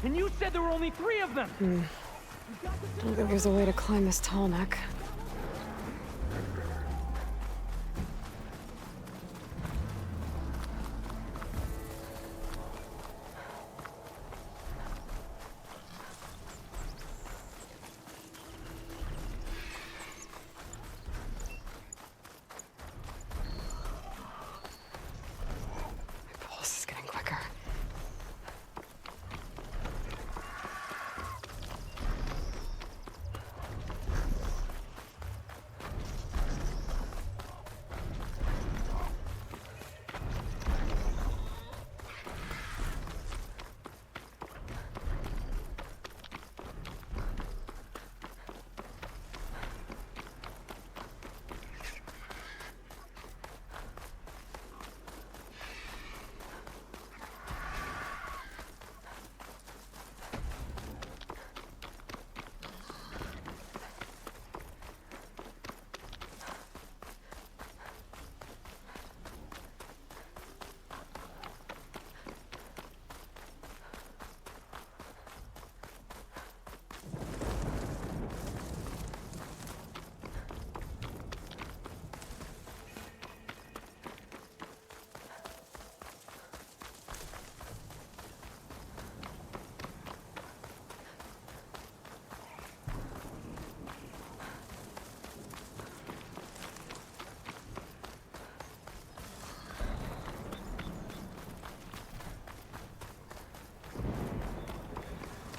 And you said there were only 3 of them! I don't think there's a way to climb this tall neck. My pulse is getting quicker.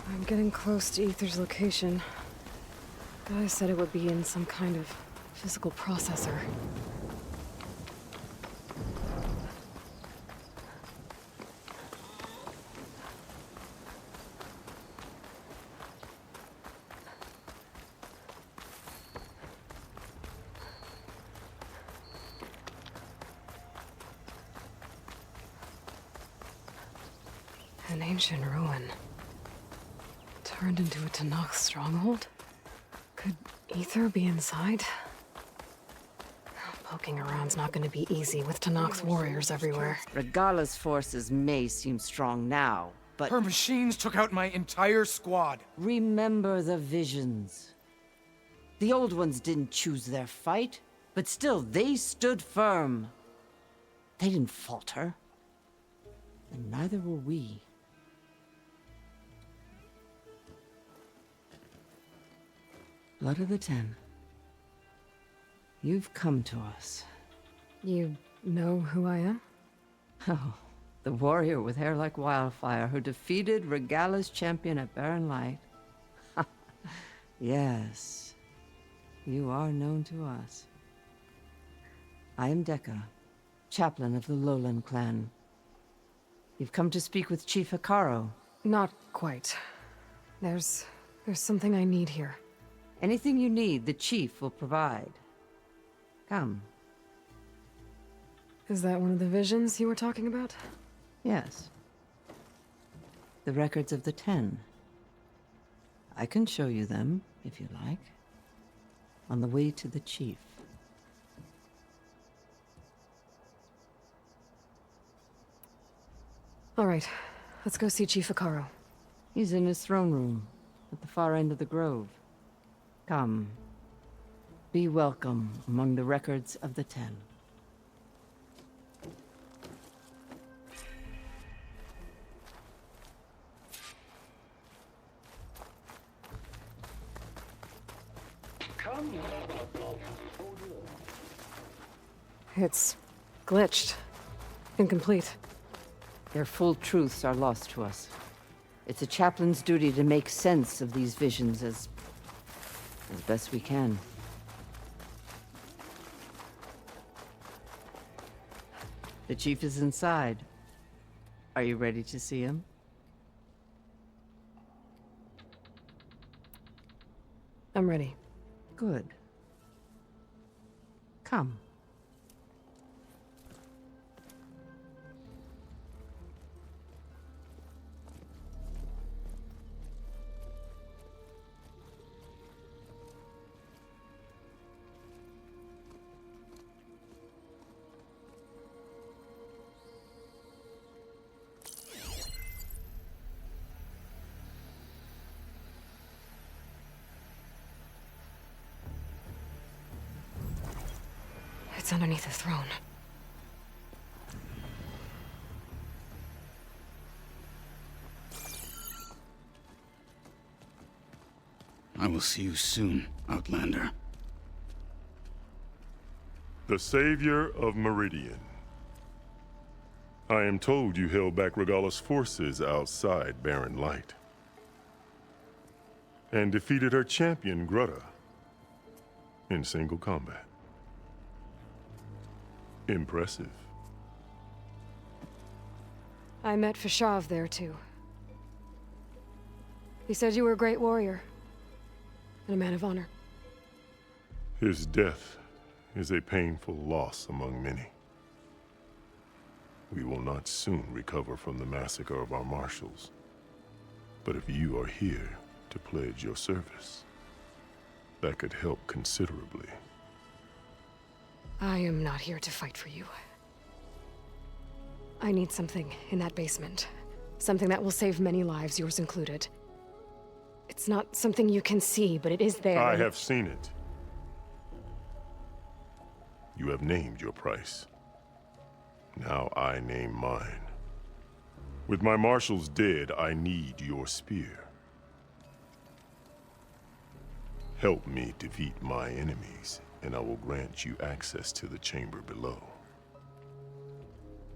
I'm getting close to Aether's location. Guy said it would be in some kind of physical processor. An ancient ruin. Turned into a Tenakth stronghold? Could Aether be inside? Poking around's not gonna be easy with Tenakth's warriors everywhere. Regala's forces may seem strong now, but Her machines took out my entire squad. remember the visions. The old ones didn't choose their fight, but still they stood firm. They didn't falter. And neither will we. Blood of the Ten. You've come to us. You know who I am? Oh, the warrior with hair like wildfire who defeated Regala's champion at Barren Light. Yes, you are known to us. I am Dekka, chaplain of the Lowland clan. You've come to speak with Chief Hekarro. Not quite. There's something I need here. Anything you need, the chief will provide. Come. Is that one of the visions you were talking about? Yes. The records of the Ten. I can show you them, if you like. On the way to the chief. All right, let's go see Chief Hekarro. He's in his throne room, at the far end of the grove. Come. Be welcome among the records of the Ten. It's glitched. Incomplete. Their full truths are lost to us. It's a chaplain's duty to make sense of these visions as best we can. The chief is inside. Are you ready to see him? I'm ready. Good. Come. It's underneath the throne. I will see you soon, Outlander. The Savior of Meridian. I am told you held back Regalla's forces outside Barren Light. And defeated her champion, Grudda, in single combat. Impressive. I met Fashav there, too. He said you were a great warrior. And a man of honor. His death is a painful loss among many. We will not soon recover from the massacre of our marshals. But if you are here to pledge your service, that could help considerably. I am not here to fight for you. I need something in that basement. Something that will save many lives, yours included. It's not something you can see, but it is there. I have seen it. You have named your price. Now I name mine. With my marshals dead, I need your spear. Help me defeat my enemies, and I will grant you access to the chamber below.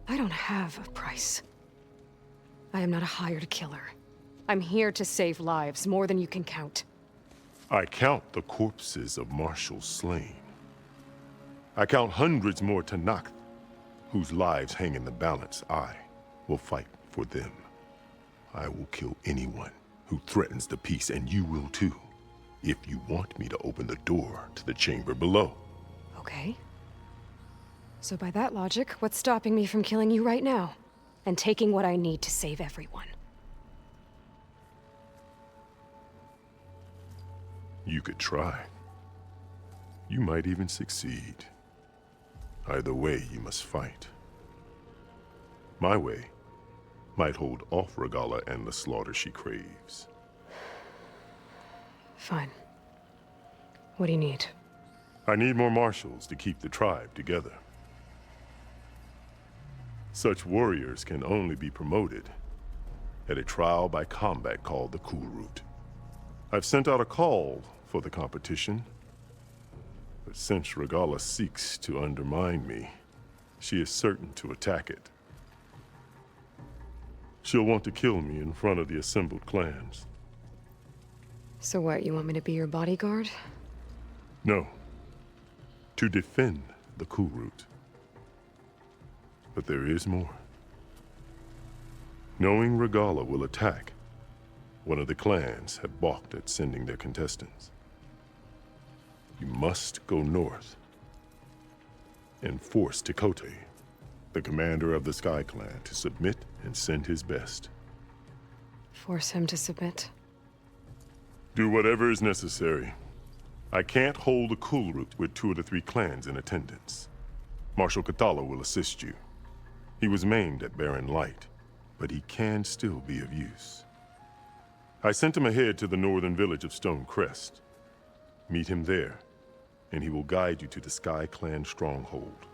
I don't have a price. I am not a hired killer. I'm here to save lives, more than you can count. I count the corpses of marshals slain. I count hundreds more Tenakth, whose lives hang in the balance. I will fight for them. I will kill anyone who threatens the peace, and you will too, if you want me to open the door to the chamber below. Okay. So by that logic, what's stopping me from killing you right now? And taking what I need to save everyone? You could try. You might even succeed. Either way, you must fight. My way might hold off Regalla and the slaughter she craves. Fine. What do you need? I need more marshals to keep the tribe together. Such warriors can only be promoted at a trial by combat called the Kulrut. I've sent out a call for the competition, but since Regalla seeks to undermine me, she is certain to attack it. She'll want to kill me in front of the assembled clans. So what, you want me to be your bodyguard? No. To defend the Kulrut. But there is more. Knowing Regalla will attack, one of the clans have balked at sending their contestants. You must go north and force Tekotteh, the commander of the Sky Clan, to submit and send his best. Force him to submit? Do whatever is necessary. I can't hold a Kulrut with 2 of the 3 clans in attendance. Marshal Kotallo will assist you. He was maimed at Barren Light, but he can still be of use. I sent him ahead to the northern village of Stone Crest. Meet him there, and he will guide you to the Sky Clan stronghold.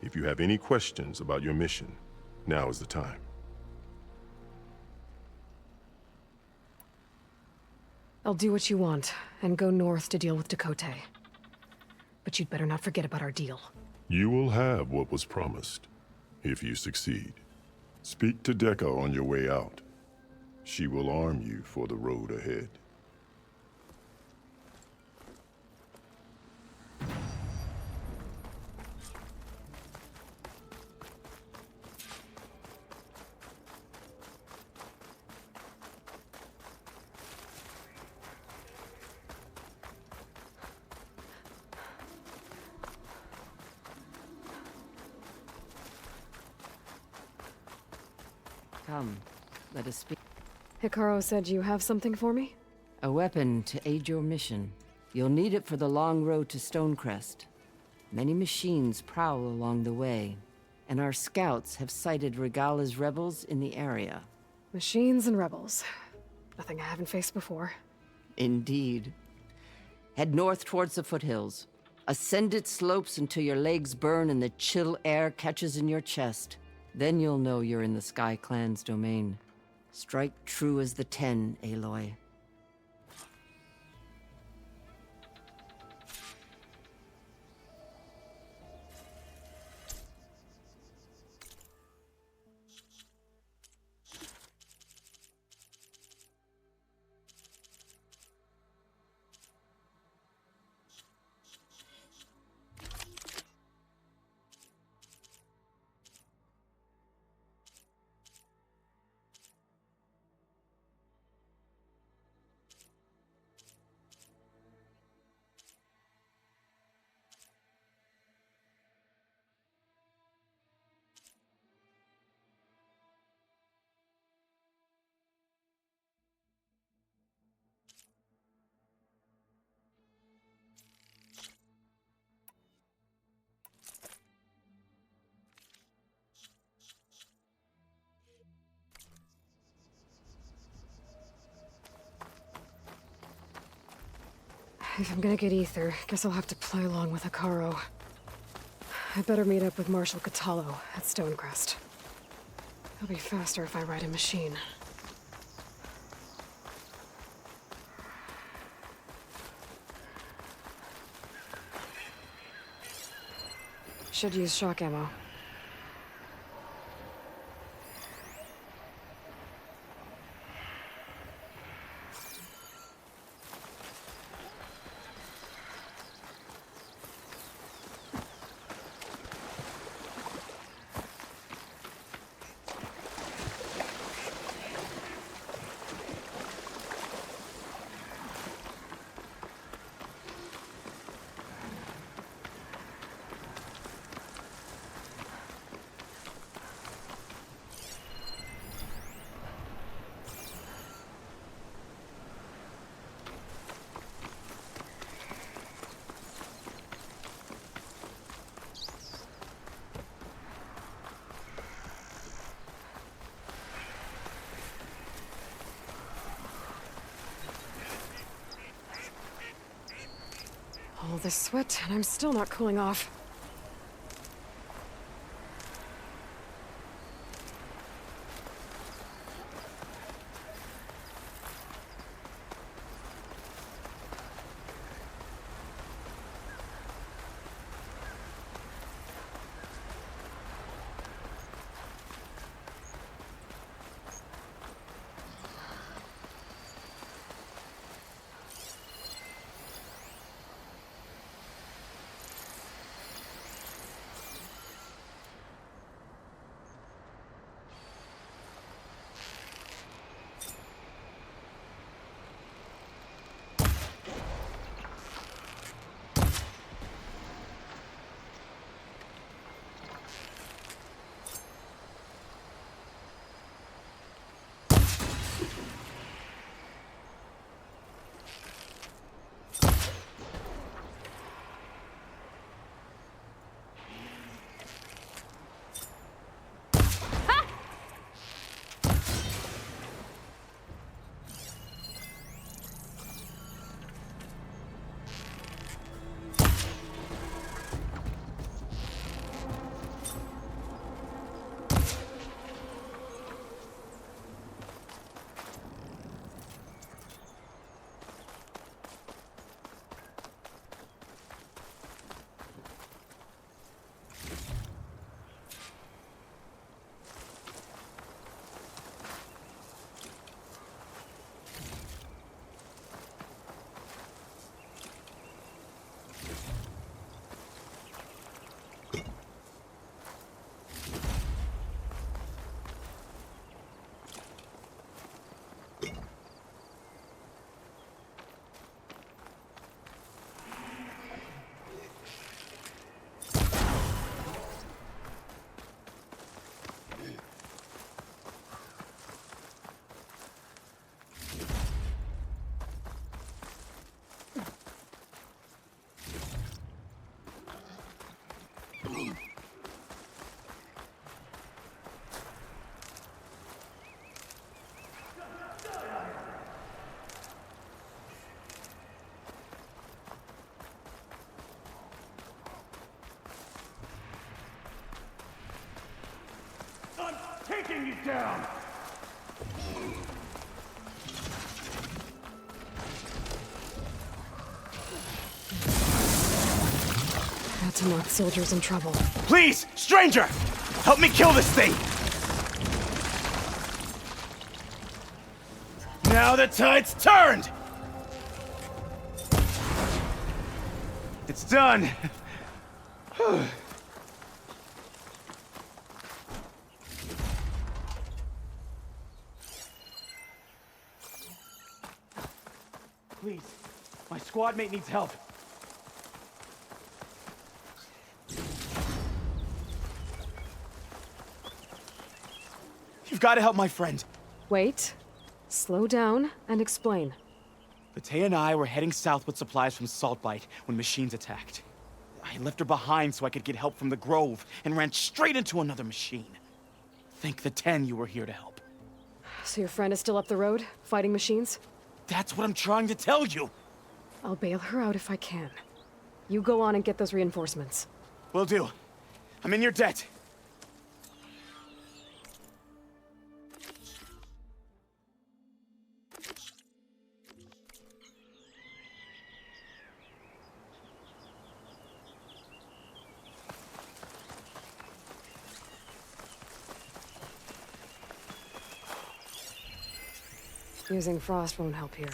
If you have any questions about your mission, now is the time. I'll do what you want, and go north to deal with Dakota. But you'd better not forget about our deal. You will have what was promised, if you succeed. Speak to Dekka on your way out. She will arm you for the road ahead. Come, let us speak. Hikaru said you have something for me? A weapon to aid your mission. You'll need it for the long road to Stonecrest. Many machines prowl along the way, and our scouts have sighted Regala's rebels in the area. Machines and rebels. Nothing I haven't faced before. Indeed. Head north towards the foothills. Ascend its slopes until your legs burn and the chill air catches in your chest. Then you'll know you're in the Sky Clan's domain. Strike true as the 10, Aloy. If I'm gonna get ether, guess I'll have to play along with Hikaru. I better meet up with Marshal Kotallo at Stonecrest. It'll be faster if I ride a machine. Should use shock ammo. All this sweat, and I'm still not cooling off. I'm taking you down! That Tanakh soldier's in trouble. Please, stranger! Help me kill this thing! Now the tide's turned! It's done. Please, my squad mate needs help. You've got to help my friend. Wait. Slow down and explain. Batea and I were heading south with supplies from Saltbite when machines attacked. I left her behind so I could get help from the Grove and ran straight into another machine. Thank the 10 you were here to help. So your friend is still up the road, fighting machines? That's what I'm trying to tell you. I'll bail her out if I can. You go on and get those reinforcements. Will do. I'm in your debt. Using frost won't help here.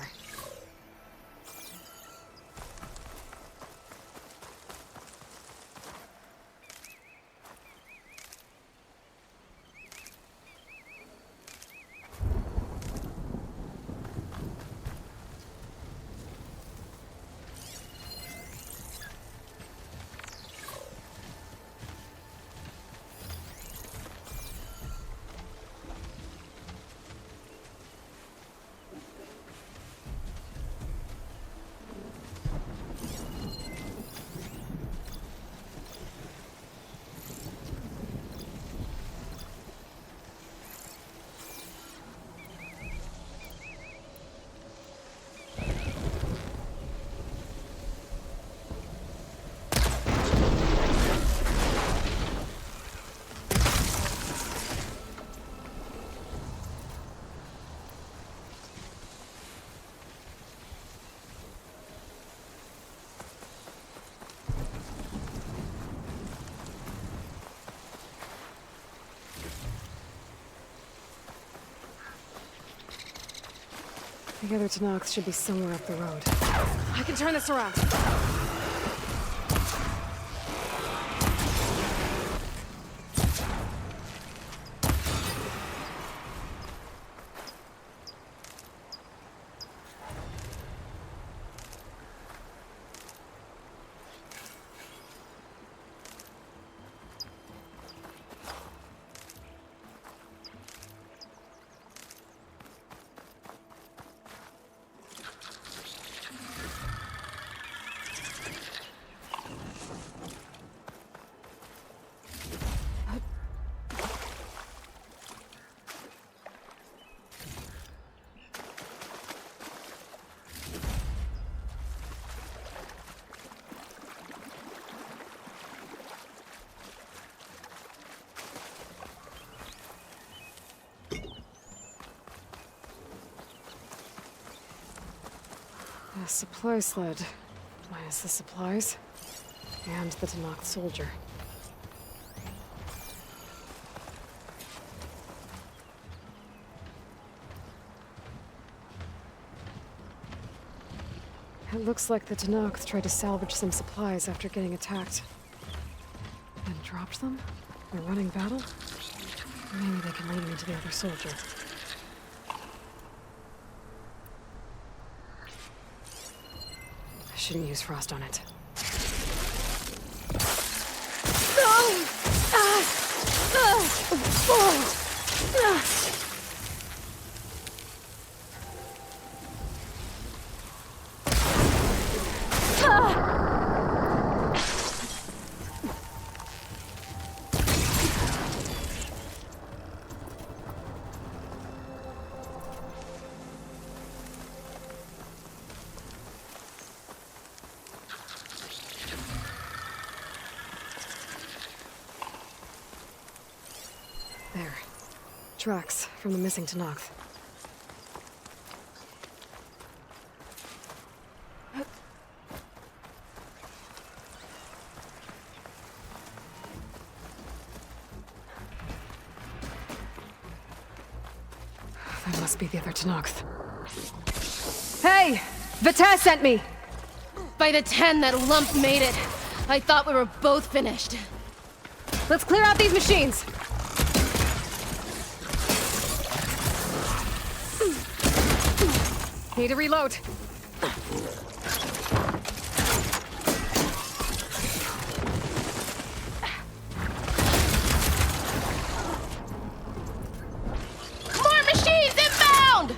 The other Tanakhs should be somewhere up the road. I can turn this around. A supply sled, minus the supplies, and the Tanakh soldier. It looks like the Tanakh tried to salvage some supplies after getting attacked. And dropped them? In a running battle? Maybe they can lead me to the other soldier. I shouldn't use frost on it. tracks from the missing Tenakth. That must be the other Tenakth. Hey! Vita sent me! By the 10, that lump made it. I thought we were both finished. Let's clear out these machines! Need to reload. More machines inbound!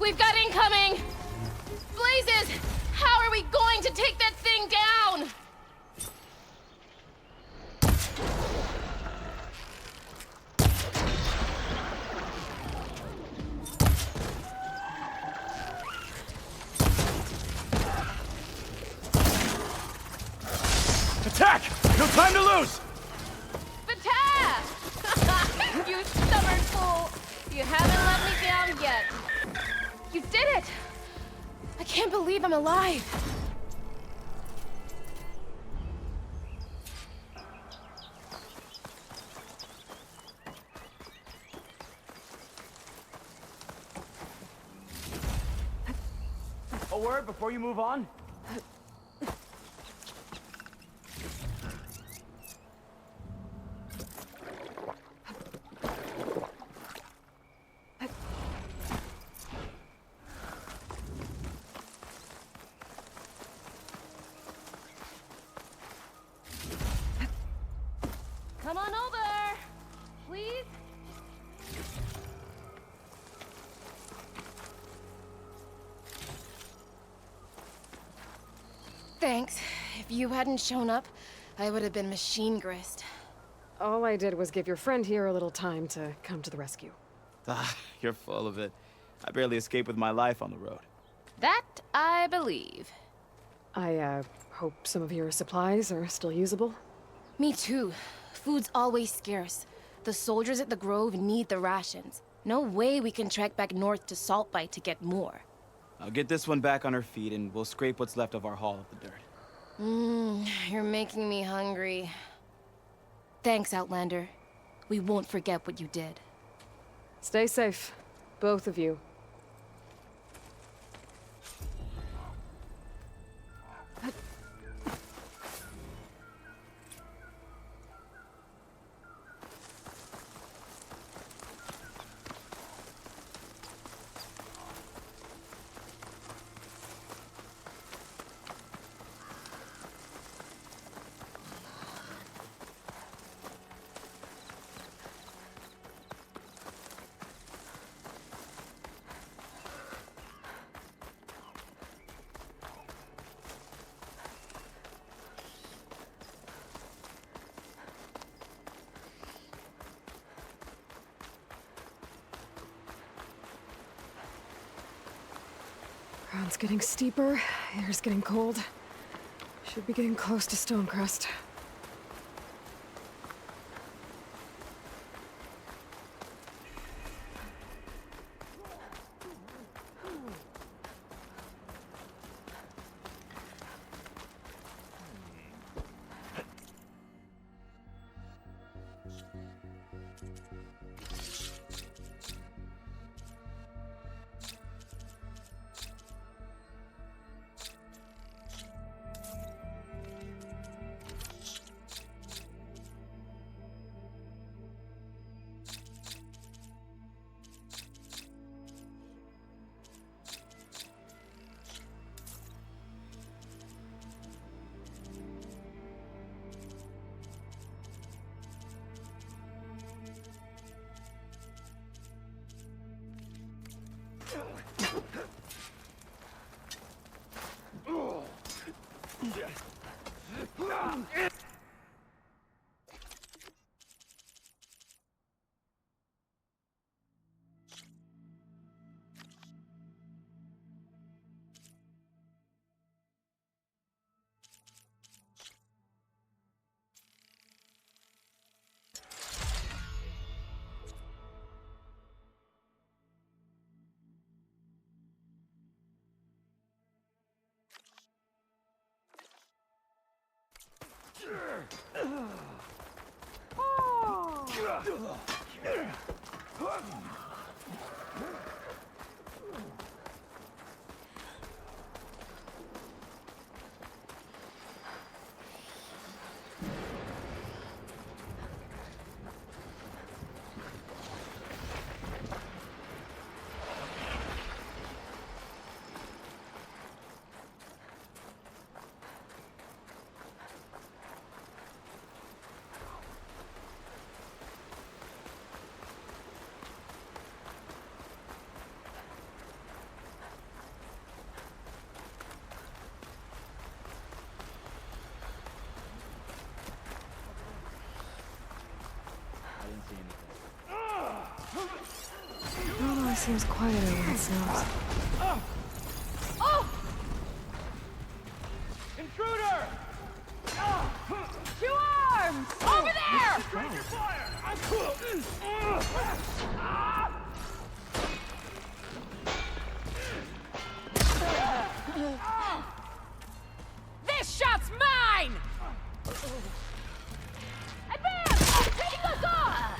We've got incoming! Blazes! How are we going to take that thing down? Attack! No time to lose! Vita! You stubborn fool! You haven't let me down yet. You did it! I can't believe I'm alive. A word before you move on? Come on over, please. Thanks. If you hadn't shown up, I would have been machine grist. All I did was give your friend here a little time to come to the rescue. Ah, you're full of it. I barely escaped with my life on the road. That I believe. I, hope some of your supplies are still usable. Me too. Food's always scarce. The soldiers at the Grove need the rations. No way we can trek back north to Saltbite to get more. I'll get this one back on her feet and we'll scrape what's left of our haul of the dirt. You're making me hungry. Thanks, Outlander. We won't forget what you did. Stay safe, both of you. Ground's getting steeper, air's getting cold. Should be getting close to Stonecrest. It seems quieter when it snows. Oh! Intruder! Two arms! Over there! Restrain your fire! This shot's mine! Advance! Taking us off!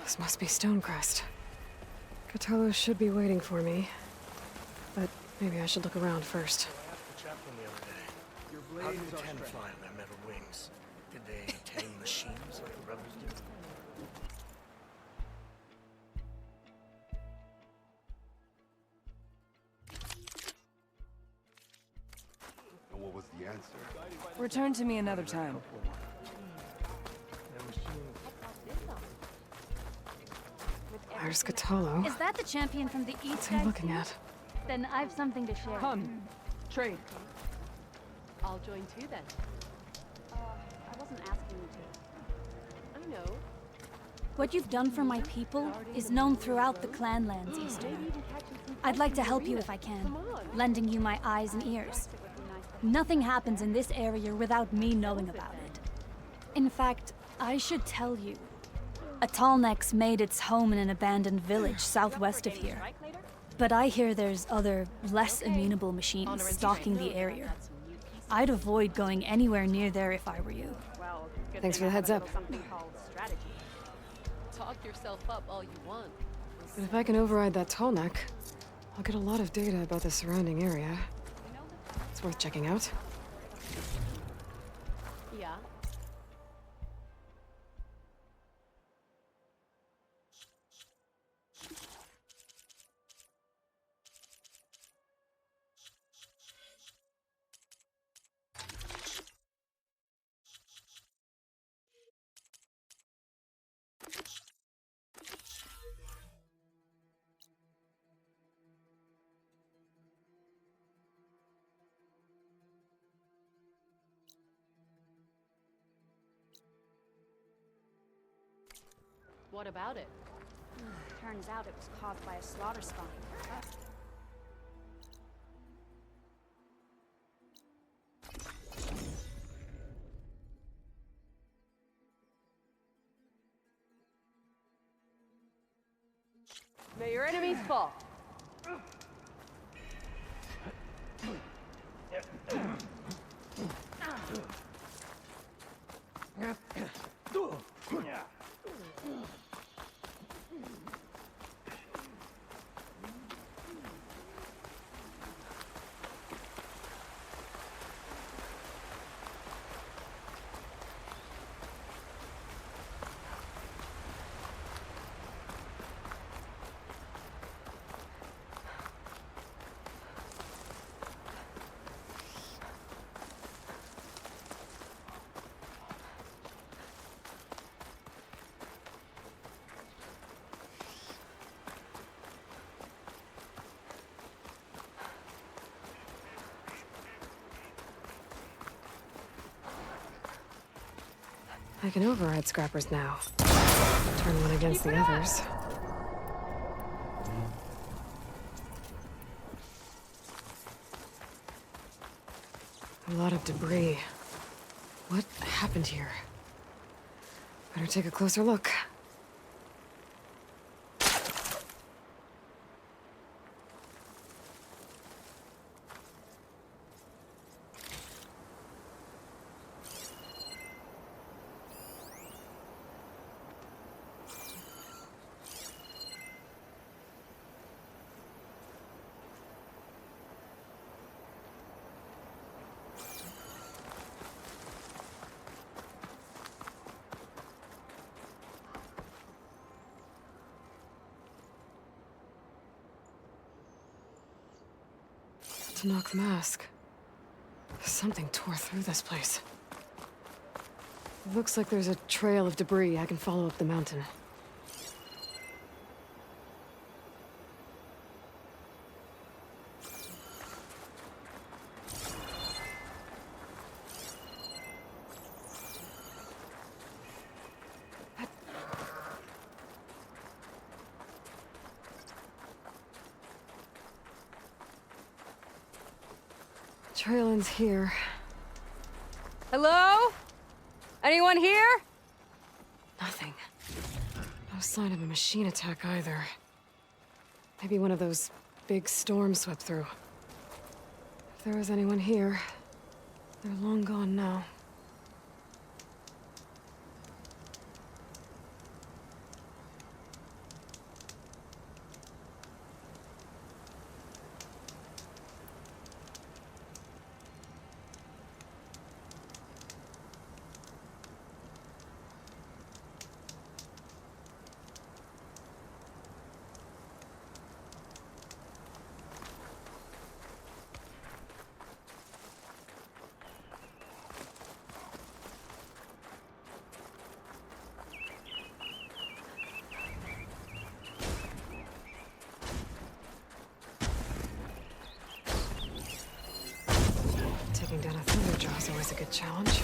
This must be Stonecrest. Cthulhu should be waiting for me. But maybe I should look around first. The chaplain the other day. How did the 10 fly on their metal wings? Did they tame machines like the rebels did? And what was the answer? Return to me another time. There's Cthulhu. Is that the champion from the east What's he side? looking at? Then I've something to share. Come. Trade. I'll join too then. I wasn't asking you to. I know. What you've done for my people is known throughout the Clanlands, Easter. I'd like to help you if I can, lending you my eyes and ears. Nothing happens in this area without me knowing about it. In fact, I should tell you. A Tallneck's made its home in an abandoned village southwest of here. But I hear there's other, less amenable machines stalking the area. I'd avoid going anywhere near there if I were you. Thanks for the heads up. Talk yourself up all you want. But if I can override that Tallneck, I'll get a lot of data about the surrounding area. It's worth checking out. Yeah. What about it? Turns out it was caused by a slaughter spawn. May your enemies fall. I can override scrappers now. Turn one against the others. A lot of debris. What happened here? Better take a closer look. To knock the mask. Something tore through this place. It looks like there's a trail of debris I can follow up the mountain. Trail ends here. Hello? Anyone here? Nothing. No sign of a machine attack either. Maybe one of those big storms swept through. If there was anyone here, they're long gone now. Taking down a Thunderjaw is always a good challenge.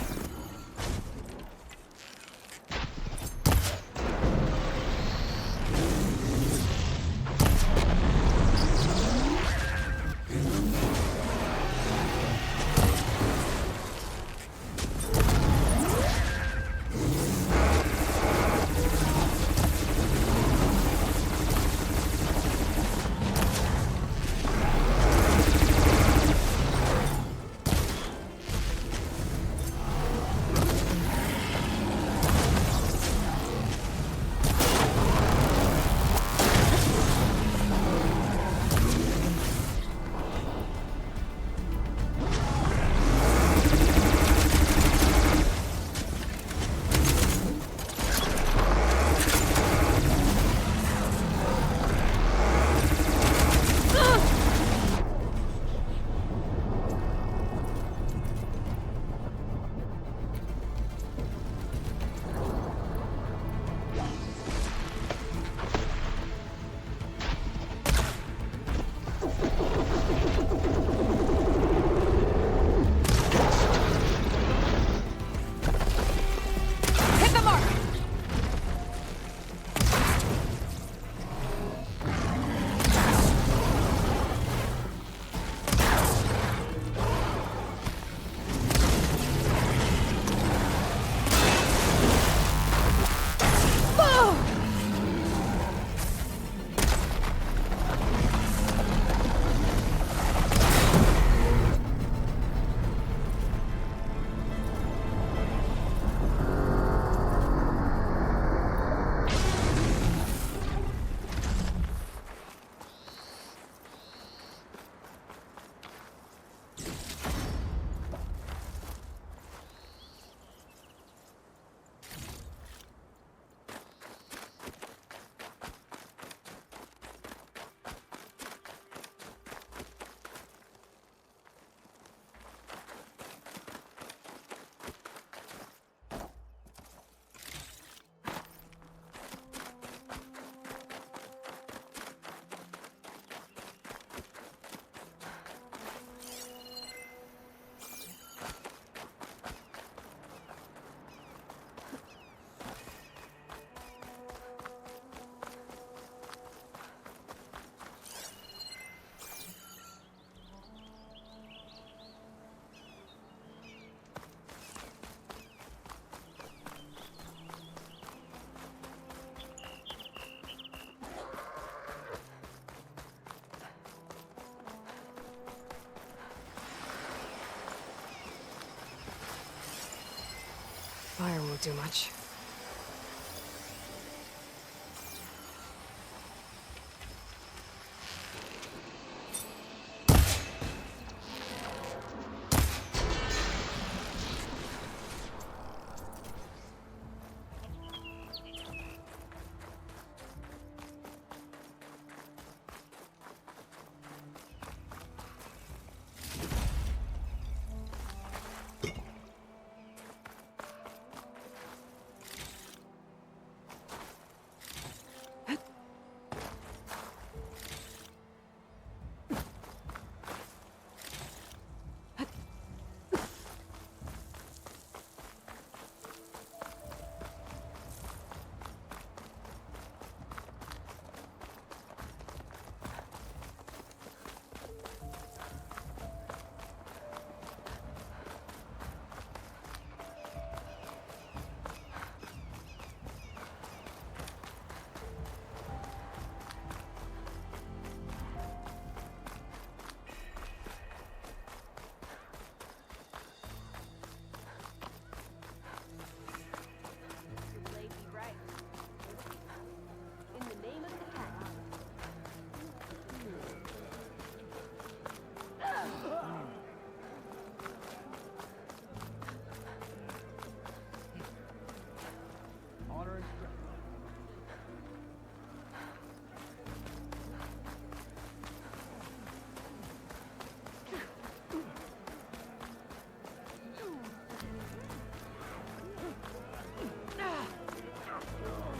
won't do much.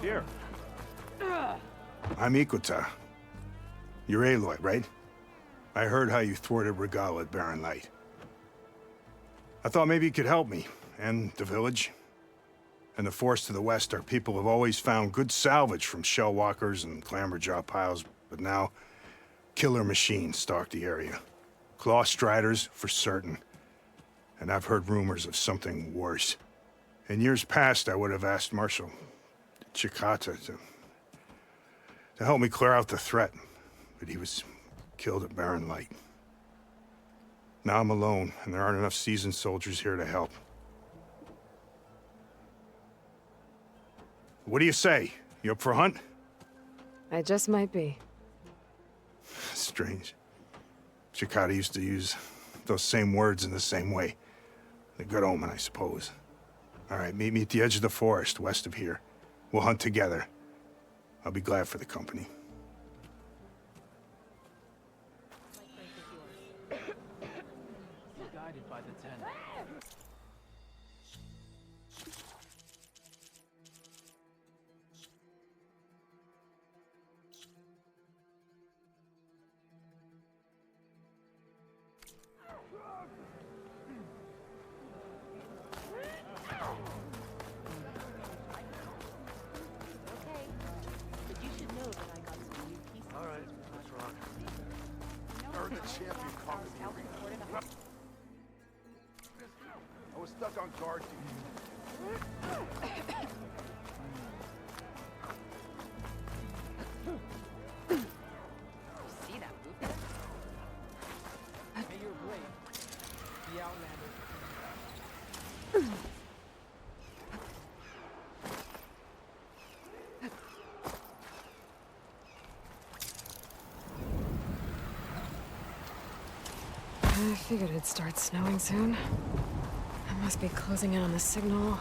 Here. I'm Ikuta. You're Aloy, right? I heard how you thwarted Regal at Barren Light. I thought maybe you could help me, and the village. And the forest to the west, our people have always found good salvage from shell walkers and clamberjaw piles, but now killer machines stalk the area. Claw striders, for certain. And I've heard rumors of something worse. In years past, I would have asked Marshal Chikata to help me clear out the threat, but he was killed at Barren Light. Now I'm alone, and there aren't enough seasoned soldiers here to help. What do you say? You up for a hunt? I just might be. Strange. Chikata used to use those same words in the same way. A good omen, I suppose. All right, meet me at the edge of the forest, west of here. We'll hunt together. I'll be glad for the company. Guided by the Ten. I was stuck on guard duty. See that movement? May your blade, the Outlander. I figured it'd start snowing soon. I must be closing in on the signal.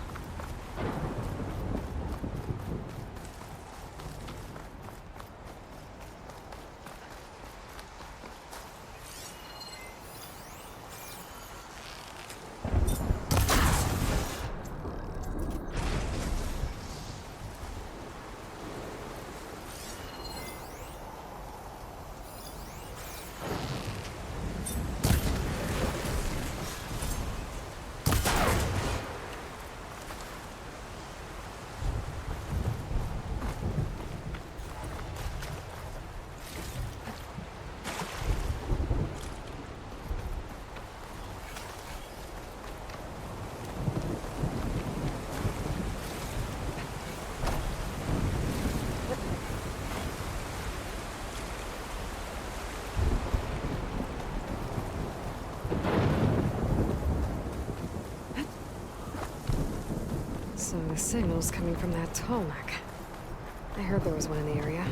So the signal's coming from that Tallneck. I heard there was one in the area.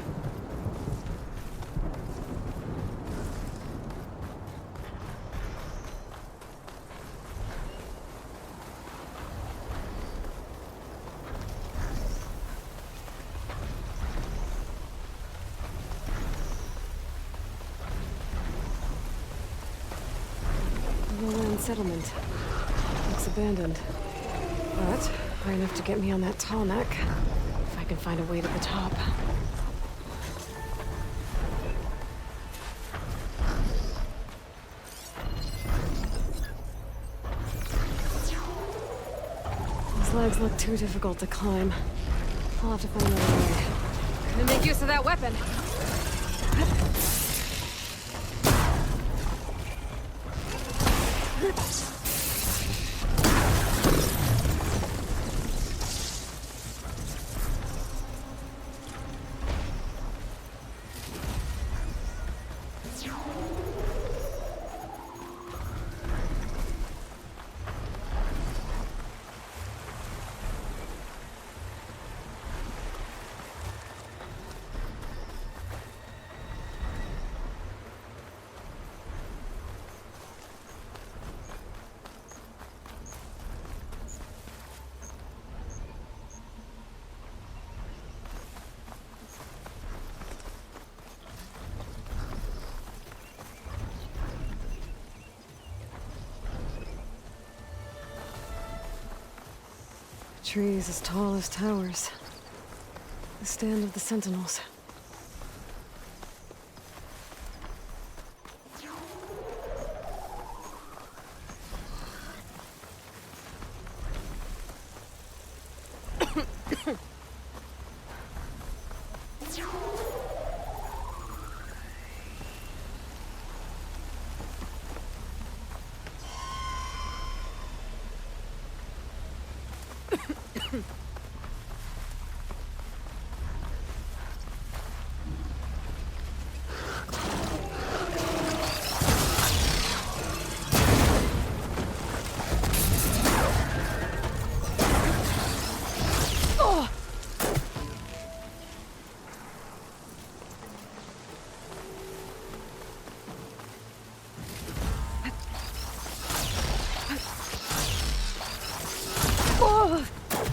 Lowland settlement. Looks abandoned. But high enough to get me on that Tallneck. If I can find a way to the top. These legs look too difficult to climb. I'll have to find another way. Gonna make use of that weapon. Trees as tall as towers. The stand of the Sentinels.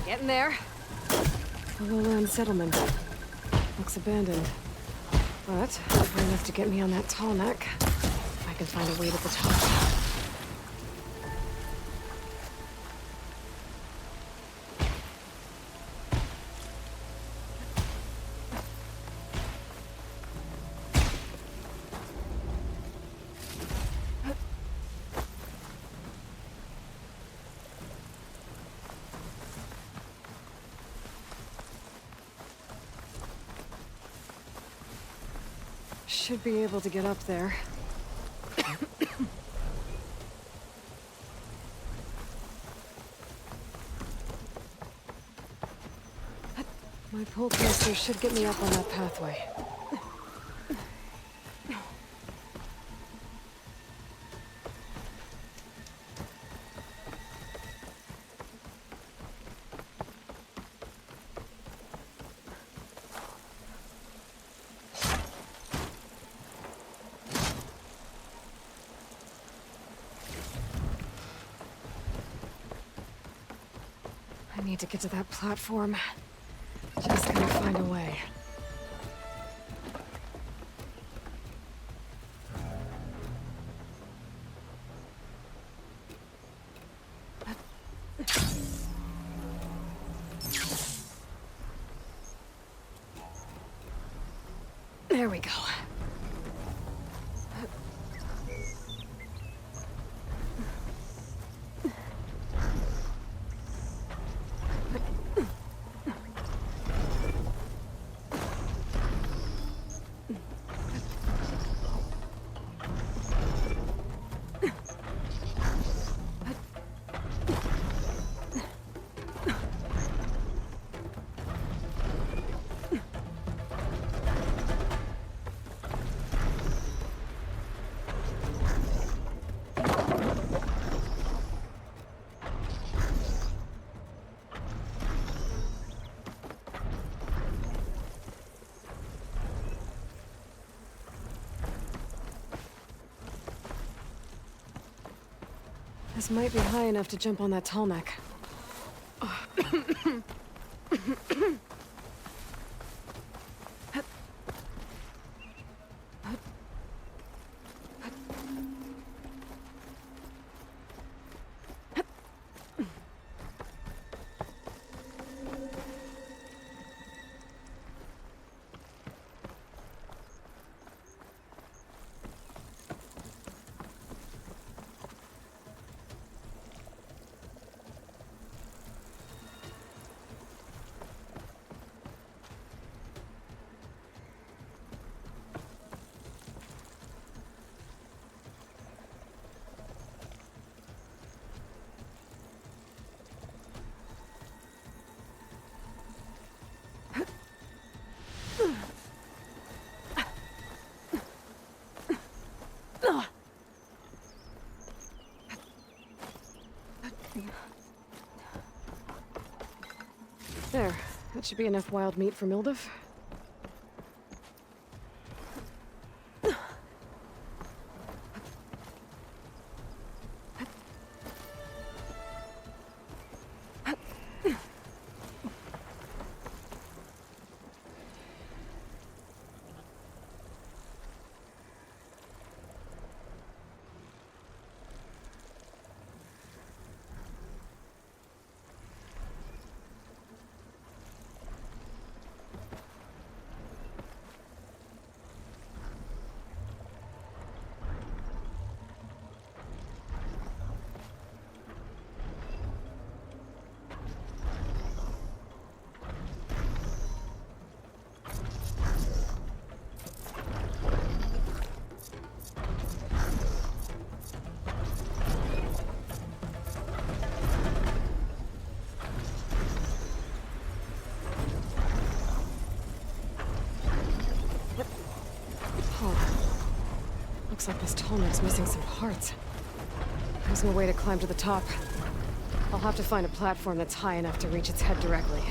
Getting there. The lowland settlement. Looks abandoned. But high enough to get me on that Tallneck. If I can find a way to the top. Should be able to get up there. My pull twister should get me up on that pathway. I need to get to that platform. Just gonna find a way. There we go. This might be high enough to jump on that tall neck. There. That should be enough wild meat for Mildov. Looks like this tall neck's missing some parts. There's no way to climb to the top. I'll have to find a platform that's high enough to reach its head directly.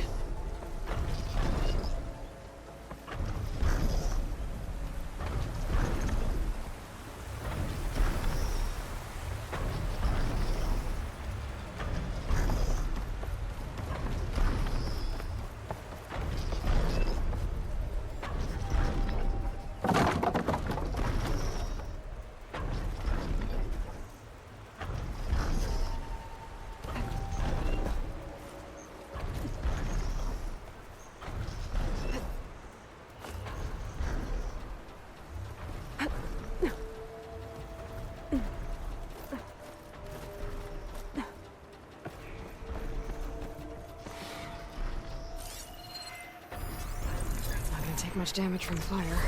Take much damage from fire.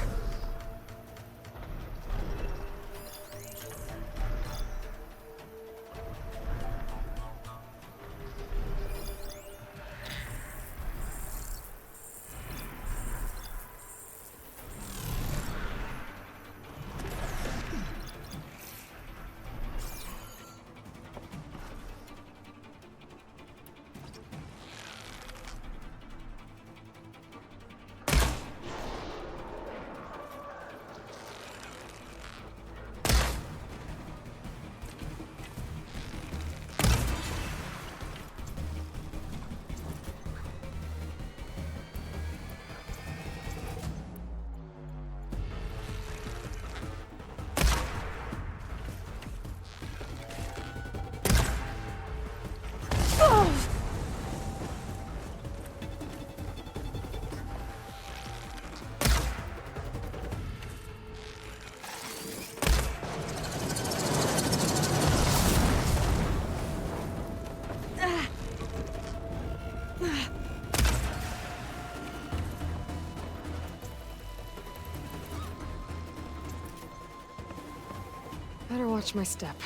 Better watch my step.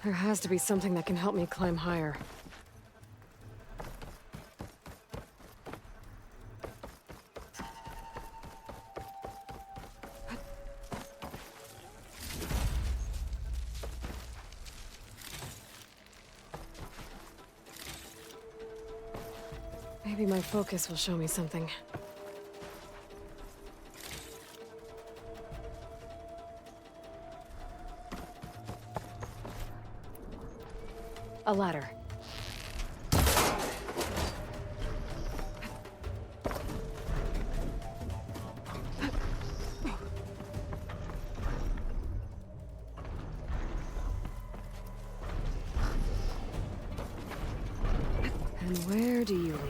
There has to be something that can help me climb higher. Maybe my focus will show me something. A ladder. And where do you lead?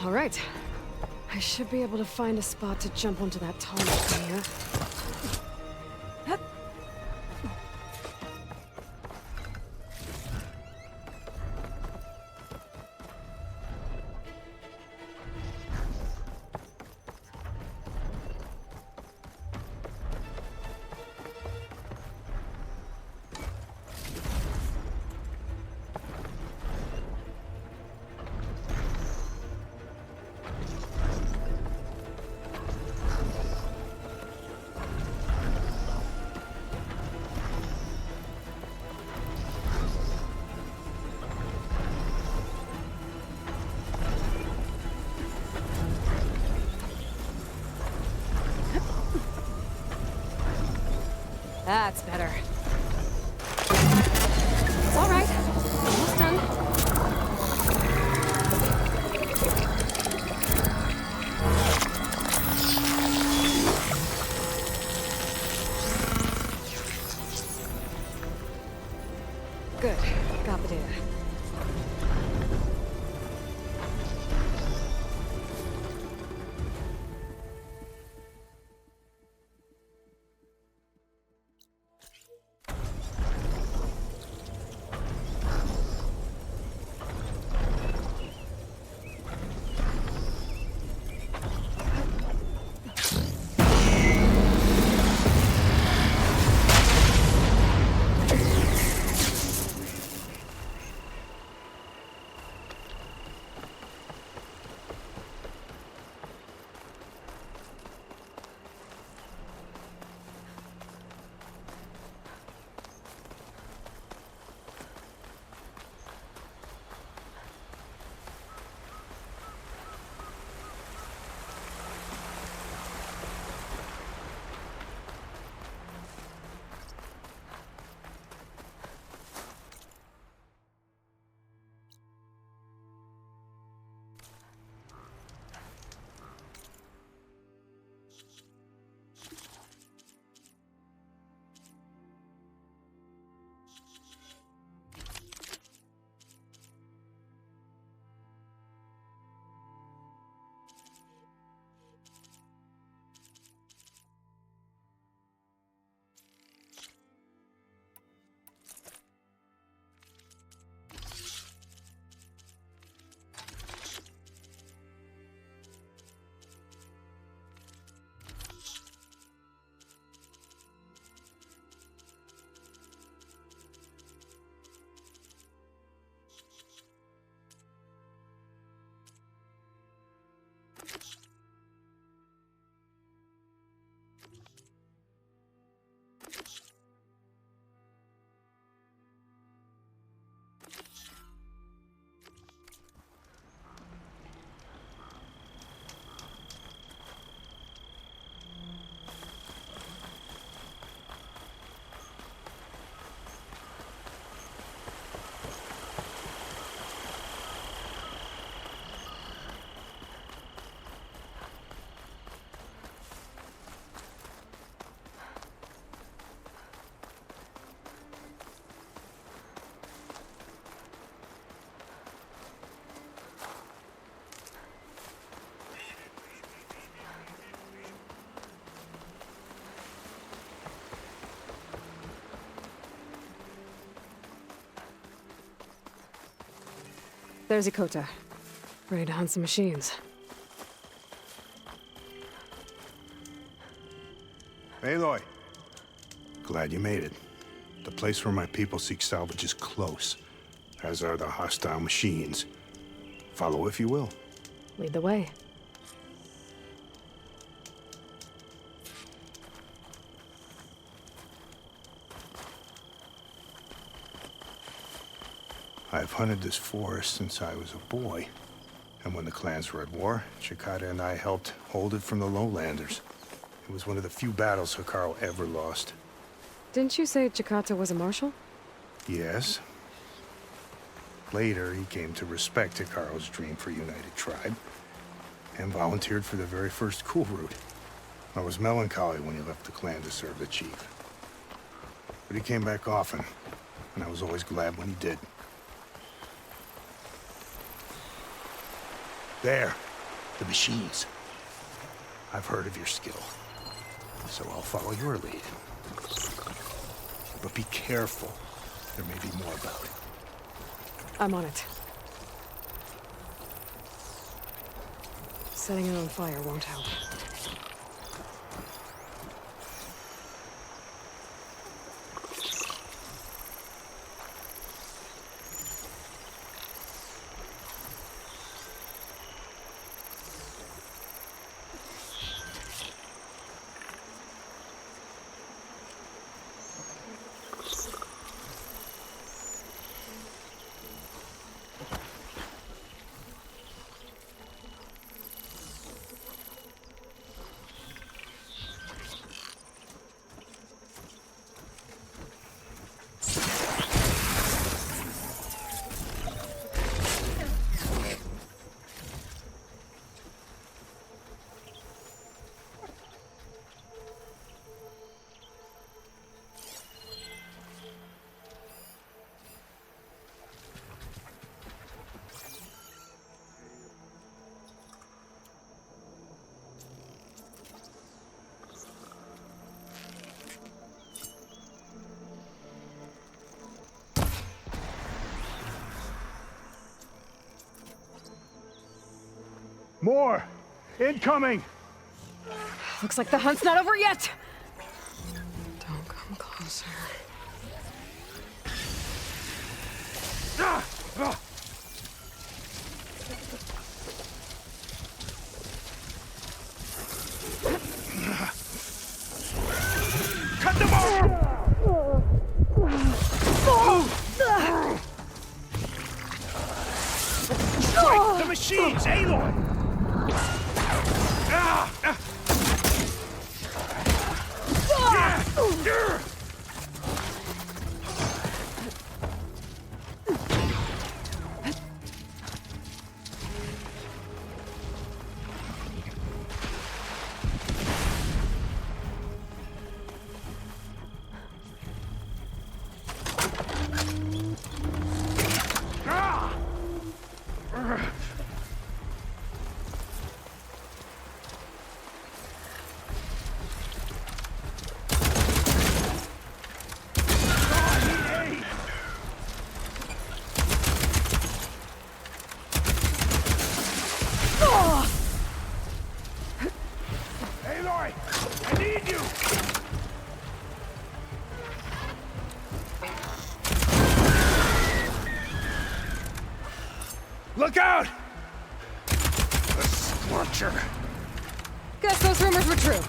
All right. I should be able to find a spot to jump onto that tall rock from here. That's better. It's all right. Almost done. Good. Got the data. There's Ikota. Ready to hunt some machines. Aloy. Glad you made it. The place where my people seek salvage is close, as are the hostile machines. Follow if you will. Lead the way. I've hunted this forest since I was a boy. And when the clans were at war, Chikata and I helped hold it from the lowlanders. It was one of the few battles Hikaru ever lost. Didn't you say Chikata was a marshal? Yes. Later, he came to respect Hikaru's dream for a united tribe, and volunteered for the very first Cool Route. I was melancholy when he left the clan to serve the chief. But he came back often, and I was always glad when he did. There, the machines. I've heard of your skill, so I'll follow your lead. But be careful. There may be more about. I'm on it. Setting it on fire won't help. More! Incoming! Looks like the hunt's not over yet! Don't come closer. Cut them off! Strike the machines, Aloy! Look out! The Scorcher. Guess those rumors were true.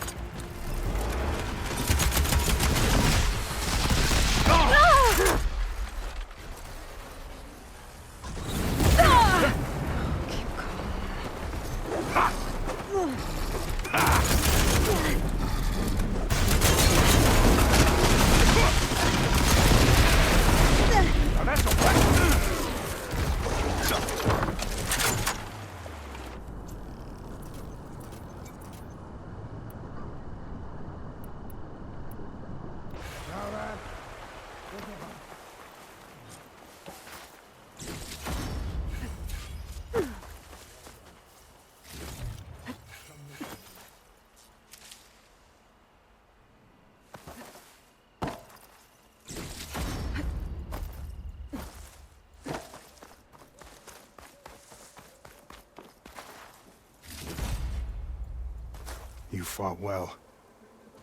fought well.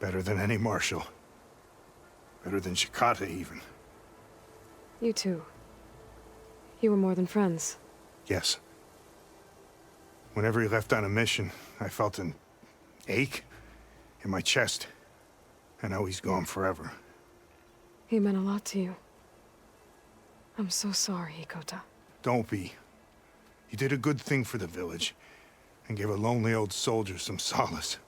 Better than any marshal. Better than Shikata, even. You too. You were more than friends. Yes. Whenever he left on a mission, I felt an ache in my chest. I know he's gone forever. He meant a lot to you. I'm so sorry, Hikota. Don't be. You did a good thing for the village, and gave a lonely old soldier some solace.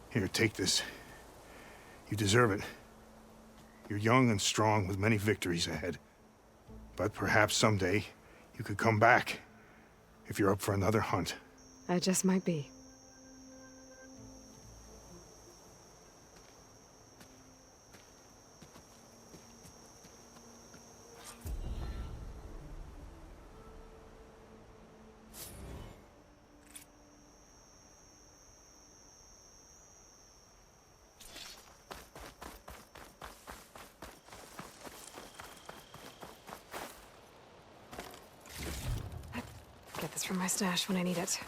Here, take this. You deserve it. You're young and strong with many victories ahead. But perhaps someday, you could come back, if you're up for another hunt. I just might be. Get this from my stash when I need it.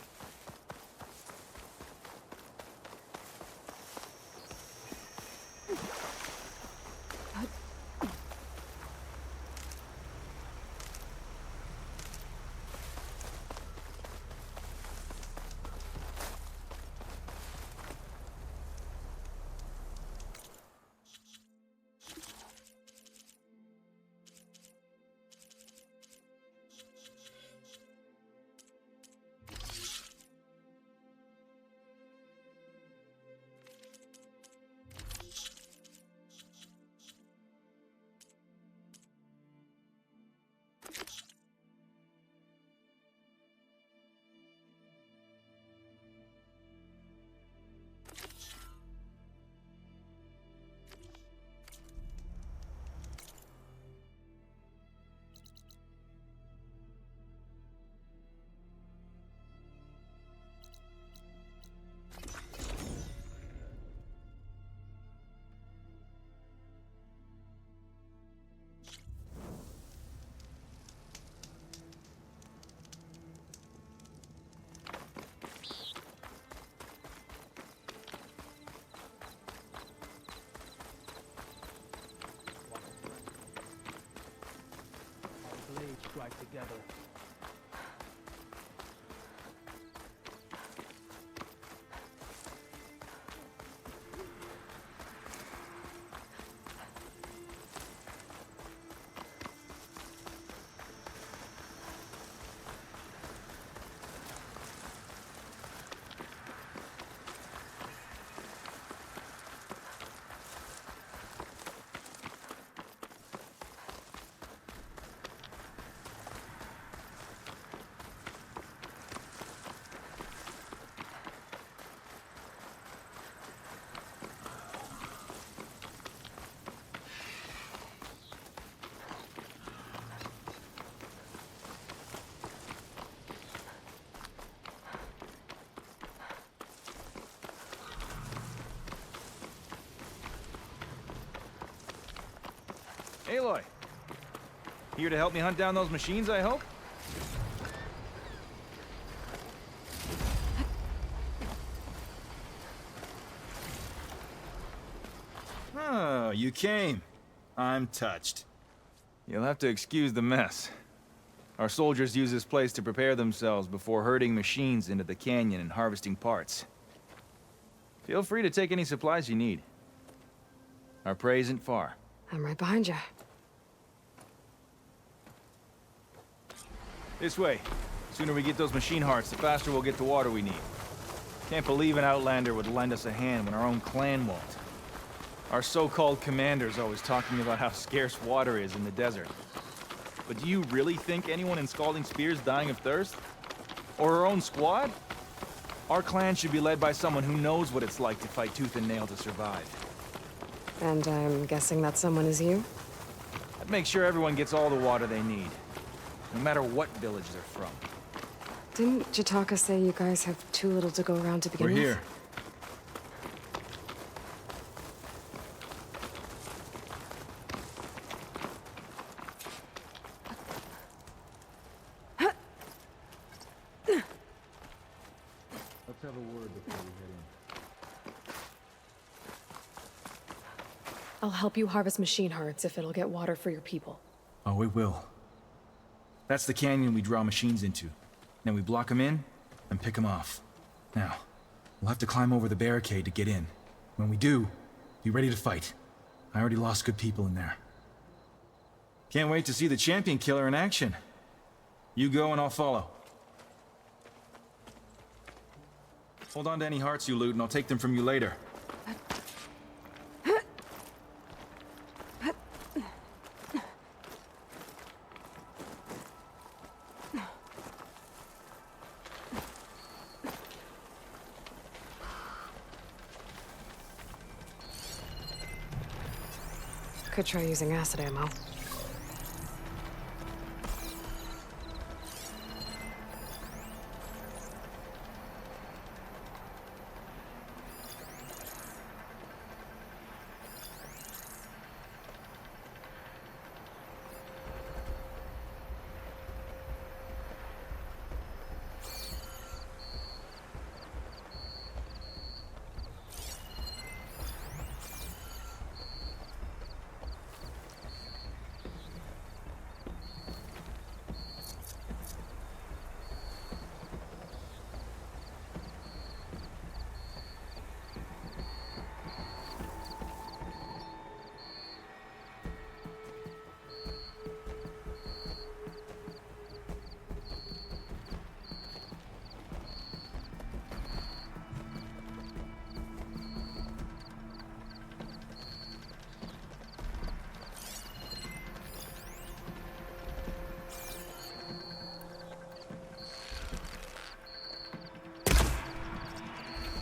Strike together. Aloy, here to help me hunt down those machines, I hope? Oh, you came. I'm touched. You'll have to excuse the mess. Our soldiers use this place to prepare themselves before herding machines into the canyon and harvesting parts. Feel free to take any supplies you need. Our prey isn't far. I'm right behind you. This way. The sooner we get those machine hearts, the faster we'll get the water we need. Can't believe an Outlander would lend us a hand when our own clan won't. Our so-called commander's always talking about how scarce water is in the desert. But do you really think anyone in Scalding Spear's dying of thirst? Or our own squad? Our clan should be led by someone who knows what it's like to fight tooth and nail to survive. And I'm guessing that someone is you? I'd make sure everyone gets all the water they need, no matter what village they're from. Didn't Jataka say you guys have too little to go around to begin with? We're here. Let's have a word. I'll help you harvest machine hearts if it'll get water for your people. Oh, it will. That's the canyon we draw machines into. Then we block them in and pick them off. Now, we'll have to climb over the barricade to get in. When we do, be ready to fight. I already lost good people in there. Can't wait to see the champion killer in action. You go and I'll follow. Hold on to any hearts you loot and I'll take them from you later. Could try using acid ammo.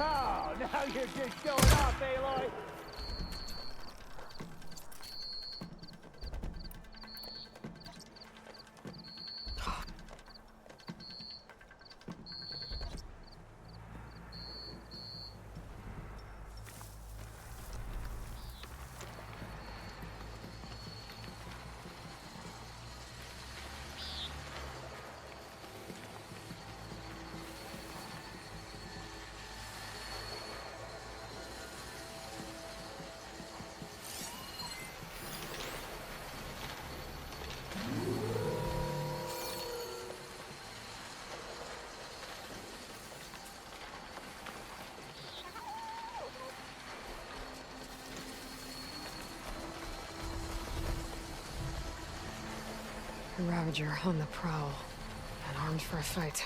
Oh, now you're just showing off, Aloy! A Ravager on the prowl, and armed for a fight.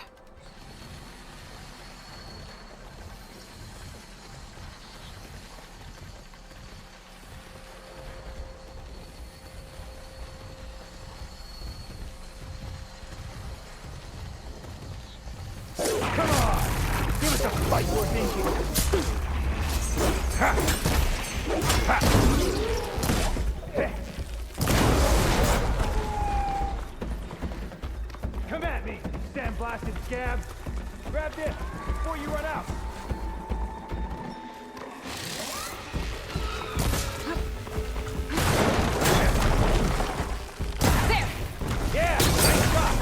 Come on! Give us a fight worth thinking! Ha! Ha! Come at me, sandblasted scab! Grab this before you run out! There! Yeah! Nice shot!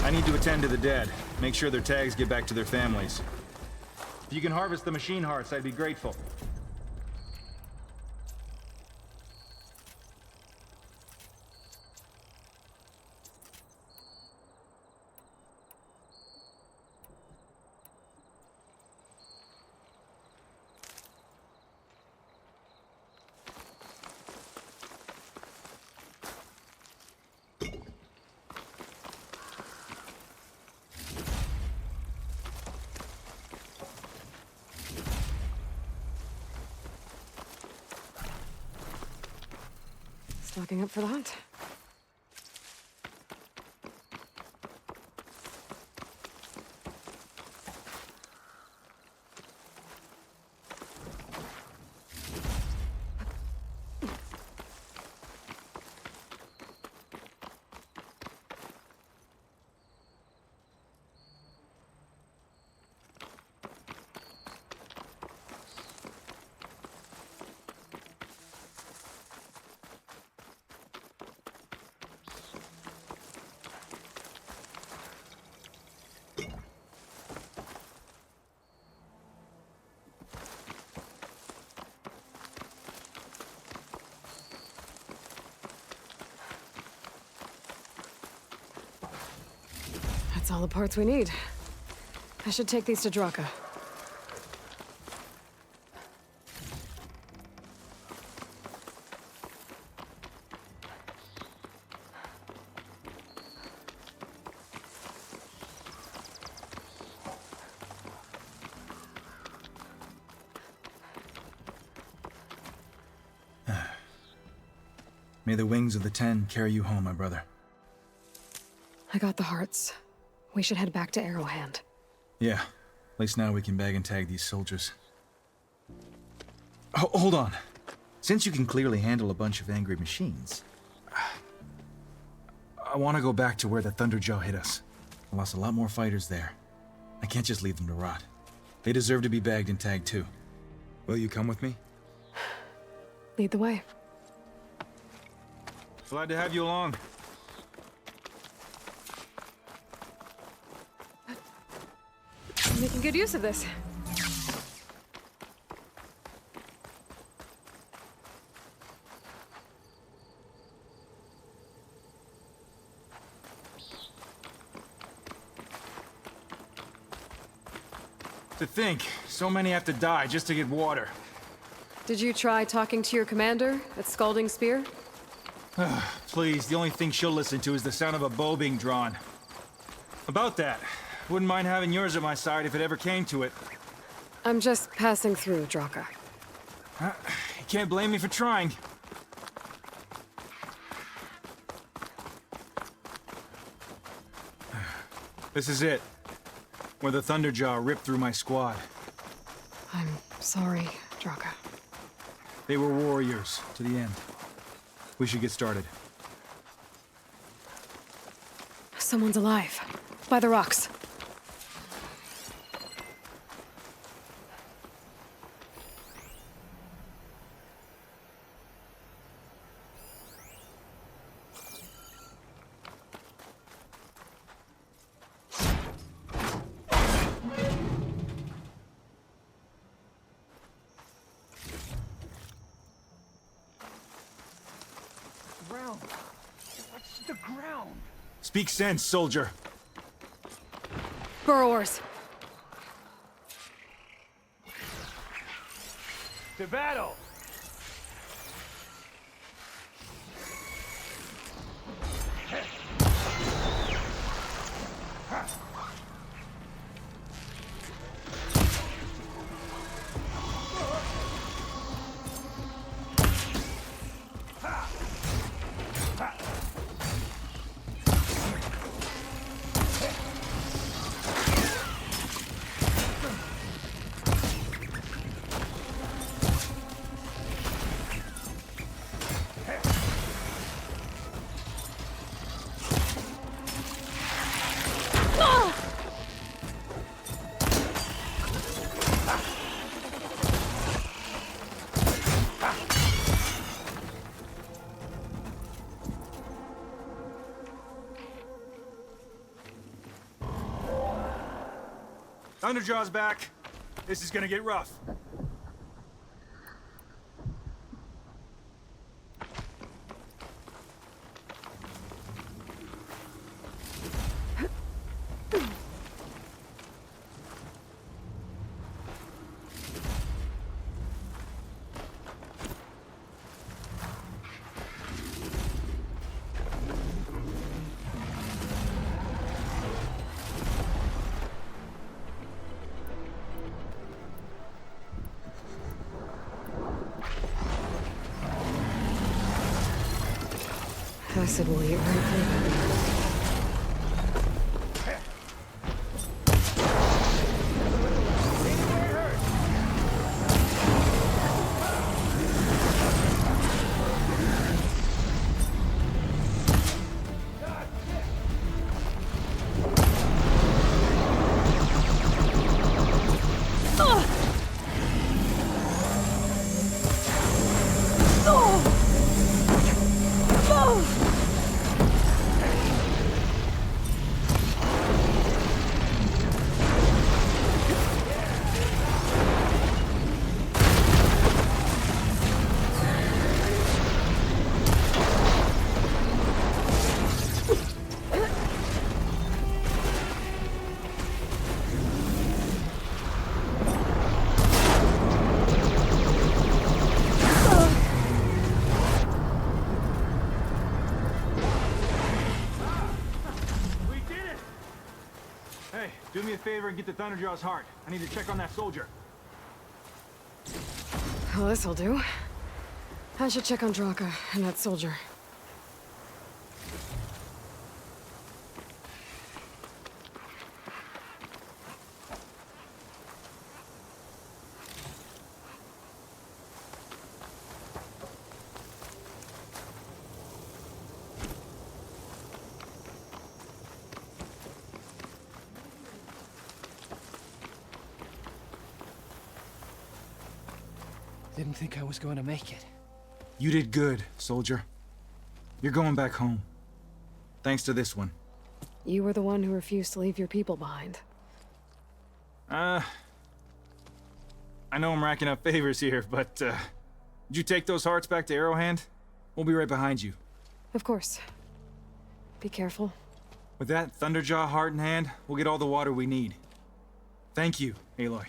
I need to attend to the dead. Make sure their tags get back to their families. If you can harvest the machine hearts, I'd be grateful. Stocking up for the hunt. That's all the parts we need. I should take these to Draka. May the wings of the Ten carry you home, my brother. I got the hearts. We should head back to Arrowhand. Yeah. At least now we can bag and tag these soldiers. Hold on. Since you can clearly handle a bunch of angry machines, I want to go back to where the Thunderjaw hit us. I lost a lot more fighters there. I can't just leave them to rot. They deserve to be bagged and tagged too. Will you come with me? Lead the way. Glad to have you along. I'm making good use of this. To think, so many have to die just to get water. Did you try talking to your commander at Scalding Spear? Please, the only thing she'll listen to is the sound of a bow being drawn. About that, wouldn't mind having yours at my side if it ever came to it. I'm just passing through, Draka. You can't blame me for trying. This is it. Where the Thunderjaw ripped through my squad. I'm sorry, Draka. They were warriors to the end. We should get started. Someone's alive. By the rocks. Ground. What's the ground? Speak sense, soldier. Burrowers. To battle! Thunderjaw's back. This is gonna get rough. Acid will eat right through. Do me a favor and get the Thunderjaw's heart. I need to check on that soldier. Well, this'll do. I should check on Draka and that soldier. Didn't think I was going to make it. You did good, soldier. You're going back home. Thanks to this one. You were the one who refused to leave your people behind. I know I'm racking up favors here, but, did you take those hearts back to Arrowhand? We'll be right behind you. Of course. Be careful. With that Thunderjaw heart in hand, we'll get all the water we need. Thank you, Aloy.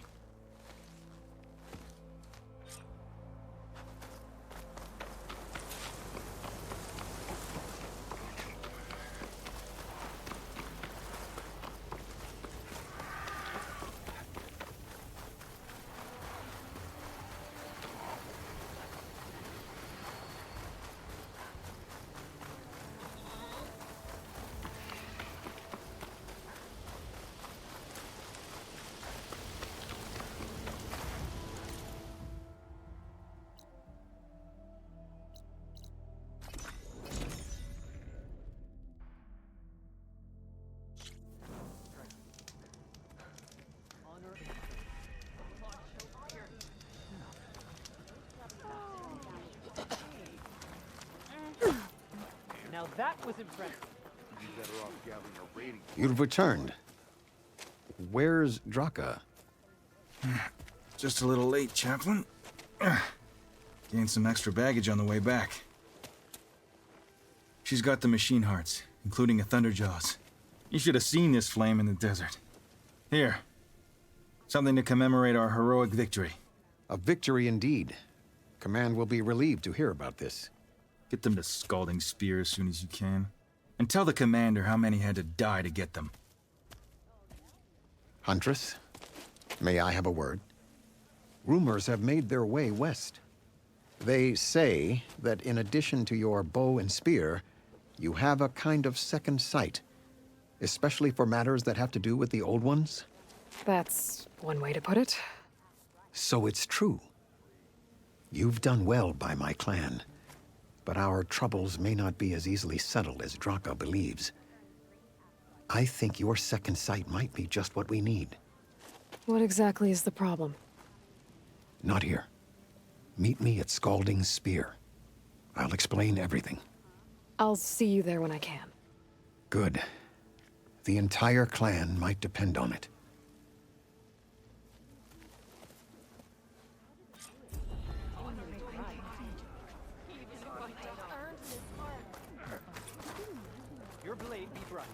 Now that was impressive. You've returned. Where's Draka? Just a little late, Chaplain. Gained some extra baggage on the way back. She's got the machine hearts, including a Thunderjaws. You should have seen this flame in the desert. Here. Something to commemorate our heroic victory. A victory indeed. Command will be relieved to hear about this. Get them to Scalding Spear as soon as you can. And tell the commander how many had to die to get them. Huntress, may I have a word? Rumors have made their way west. They say that in addition to your bow and spear, you have a kind of second sight, especially for matters that have to do with the Old Ones. That's one way to put it. So it's true. You've done well by my clan, but our troubles may not be as easily settled as Draka believes. I think your second sight might be just what we need. What exactly is the problem? Not here. Meet me at Scalding Spear. I'll explain everything. I'll see you there when I can. Good. The entire clan might depend on it. Your blade be bright.